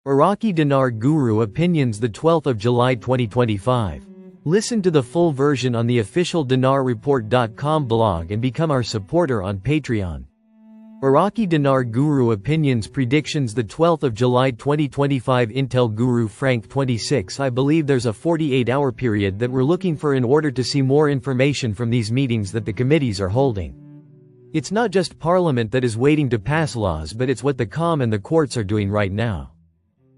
Iraqi Dinar Guru Opinions, the 12th of July 2025. Listen to the full version on the official dinarreport.com blog and become our supporter on Patreon. Iraqi Dinar Guru Opinions Predictions, the 12th of July 2025. Intel Guru Frank 26. I believe there's a 48-hour period that we're looking for in order to see more information from these meetings that the committees are holding. It's not just Parliament that is waiting to pass laws, but it's what the COM and the courts are doing right now.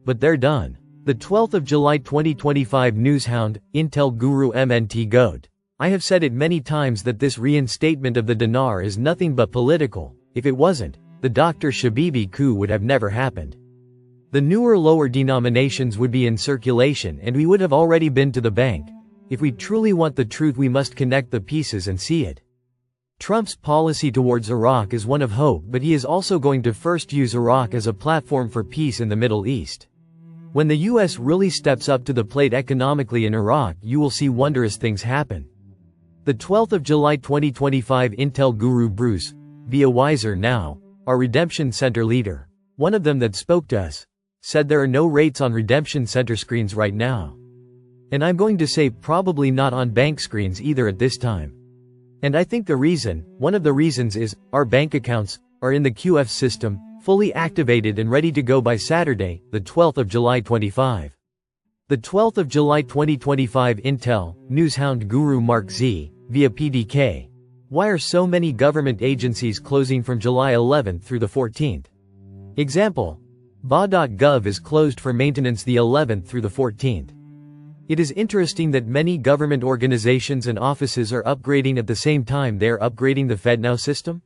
But they're done. The 12th of July 2025 Newshound, Intel Guru MNT Goat. I have said it many times that this reinstatement of the dinar is nothing but political. If it wasn't, the Dr. Shabibi coup would have never happened. The newer lower denominations would be in circulation and we would have already been to the bank. If we truly want the truth, we must connect the pieces and see it. Trump's policy towards Iraq is one of hope, but he is also going to first use Iraq as a platform for peace in the Middle East. When the US really steps up to the plate economically in Iraq, you will see wondrous things happen. The 12th of July 2025 Intel Guru Bruce, be a wiser now, our redemption center leader, one of them that spoke to us, said there are no rates on redemption center screens right now. And I'm going to say probably not on bank screens either at this time. And I think one of the reasons is, our bank accounts are in the QF system, fully activated and ready to go by Saturday, the 12th of July 25. The 12th of July 2025 Intel, Newshound Guru Mark Z, via PDK. Why are so many government agencies closing from July 11th through the 14th? Example. Ba.gov is closed for maintenance the 11th through the 14th. It is interesting that many government organizations and offices are upgrading at the same time they are upgrading the FedNow system.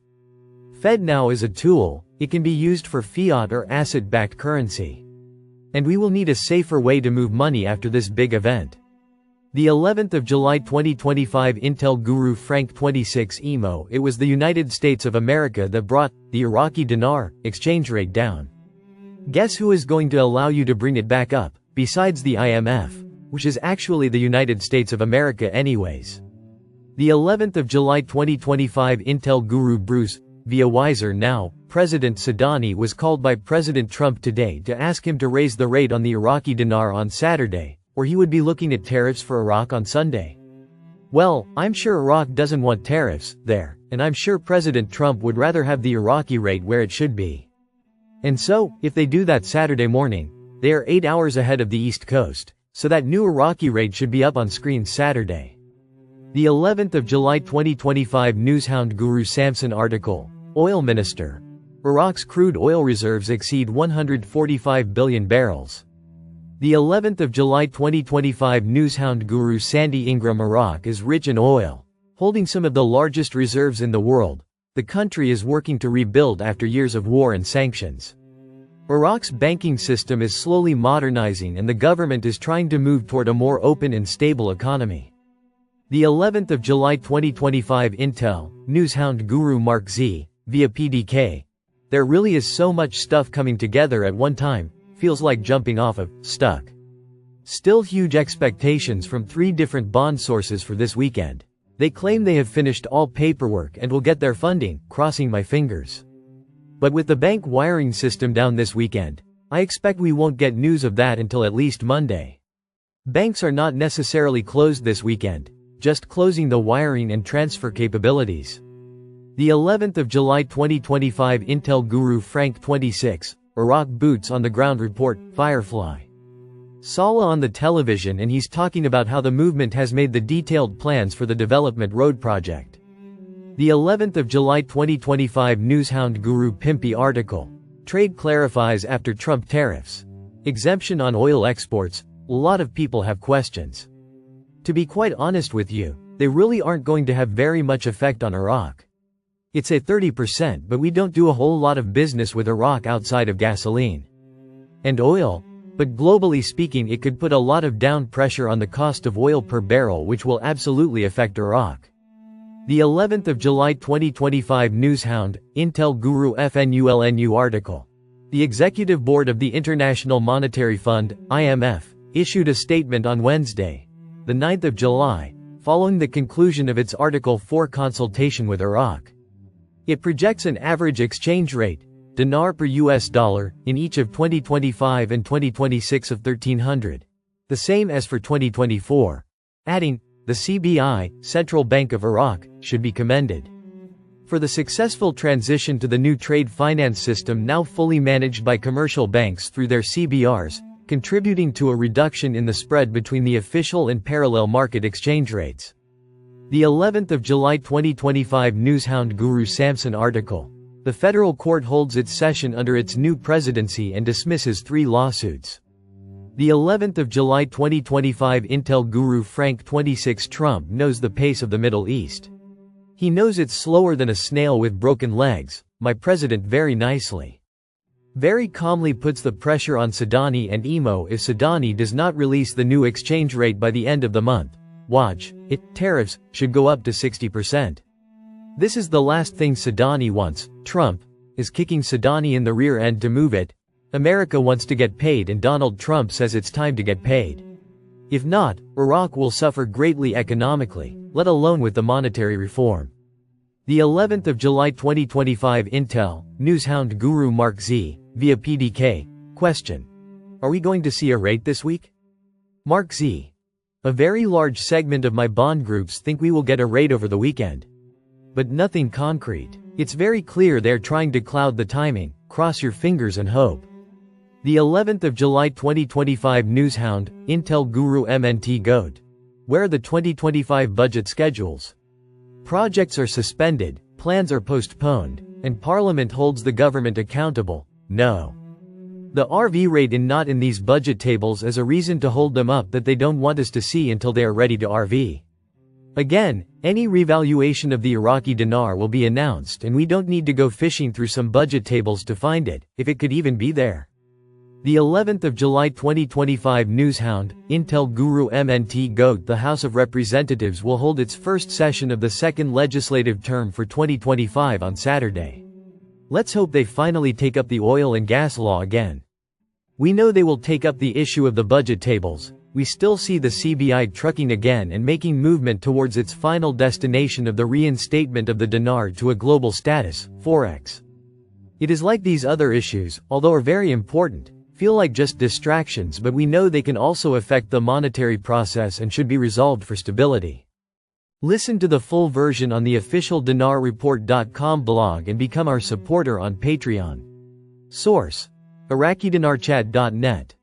FedNow is a tool. It can be used for fiat or asset-backed currency. And we will need a safer way to move money after this big event. The 11th of July 2025 Intel Guru Frank 26 Emo. It was the United States of America that brought the Iraqi dinar exchange rate down. Guess who is going to allow you to bring it back up, besides the IMF, which is actually the United States of America anyways. The 11th of July 2025 Intel Guru Bruce, via Wiser Now, President Sadani was called by President Trump today to ask him to raise the rate on the Iraqi dinar on Saturday, or he would be looking at tariffs for Iraq on Sunday. Well, I'm sure Iraq doesn't want tariffs there, and I'm sure President Trump would rather have the Iraqi rate where it should be. And so, if they do that Saturday morning, they are 8 hours ahead of the East Coast, so that new Iraqi rate should be up on screen Saturday. The 11th of July 2025 Newshound Guru Samson article, Oil Minister. Iraq's crude oil reserves exceed 145 billion barrels. The 11th of July 2025 Newshound Guru Sandy Ingram. Iraq is rich in oil, holding some of the largest reserves in the world. The country is working to rebuild after years of war and sanctions. Iraq's banking system is slowly modernizing and the government is trying to move toward a more open and stable economy. The 11th of July 2025 Intel, Newshound Guru Mark Z, via PDK. There really is so much stuff coming together at one time, feels like jumping off of stuck. Still huge expectations from 3 different bond sources for this weekend. They claim they have finished all paperwork and will get their funding, crossing my fingers. But with the bank wiring system down this weekend, I expect we won't get news of that until at least Monday. Banks are not necessarily closed this weekend, just closing the wiring and transfer capabilities. The 11th of July 2025 Intel Guru Frank 26, Iraq Boots on the Ground Report, Firefly. Saleh on the television and he's talking about how the movement has made the detailed plans for the development road project. The 11th of July 2025 Newshound Guru Pimpy article, Trade clarifies after Trump tariffs. Exemption on oil exports, a lot of people have questions. To be quite honest with you, they really aren't going to have very much effect on Iraq. It's a 30%, but we don't do a whole lot of business with Iraq outside of gasoline and oil, but globally speaking it could put a lot of down pressure on the cost of oil per barrel, which will absolutely affect Iraq. The 11th of July 2025 Newshound, Intel Guru FNULNU article. The Executive Board of the International Monetary Fund, IMF, issued a statement on Wednesday, the 9th of July, following the conclusion of its Article 4 consultation with Iraq. It projects an average exchange rate, dinar per US dollar, in each of 2025 and 2026 of 1300. The same as for 2024. Adding, the CBI, Central Bank of Iraq, should be commended for the successful transition to the new trade finance system now fully managed by commercial banks through their CBRs, contributing to a reduction in the spread between the official and parallel market exchange rates. The 11th of July 2025 Newshound Guru Samson article. The federal court holds its session under its new presidency and dismisses 3 lawsuits. The 11th of July 2025 Intel Guru Frank 26 Trump knows the pace of the Middle East. He knows it's slower than a snail with broken legs, my president very nicely. Very calmly puts the pressure on Sadani and Emo if Sadani does not release the new exchange rate by the end of the month. Watch, tariffs should go up to 60%. This is the last thing Sadani wants. Trump is kicking Sadani in the rear end to move it. America wants to get paid and Donald Trump says it's time to get paid. If not, Iraq will suffer greatly economically, let alone with the monetary reform. The 11th of July 2025 Intel, Newshound Guru Mark Z, via PDK, question. Are we going to see a rate this week? Mark Z. A very large segment of my bond groups think we will get a rate over the weekend. But nothing concrete. It's very clear they're trying to cloud the timing, cross your fingers and hope. The 11th of July 2025 Newshound, Intel Guru MNT Goat. Where are the 2025 budget schedules? Projects are suspended, plans are postponed, and Parliament holds the government accountable. No. The RV rate not in these budget tables as a reason to hold them up that they don't want us to see until they are ready to RV. Again, any revaluation of the Iraqi dinar will be announced and we don't need to go fishing through some budget tables to find it, if it could even be there. The 11th of July 2025 Newshound, Intel Guru MNT Goat. The House of Representatives will hold its first session of the second legislative term for 2025 on Saturday. Let's hope they finally take up the oil and gas law again. We know they will take up the issue of the budget tables. We still see the CBI trucking again and making movement towards its final destination of the reinstatement of the dinar to a global status, Forex. It is like these other issues, although are very important, feel like just distractions, but we know they can also affect the monetary process and should be resolved for stability. Listen to the full version on the official dinarreport.com blog and become our supporter on Patreon. Source: IraqiDinarChat.net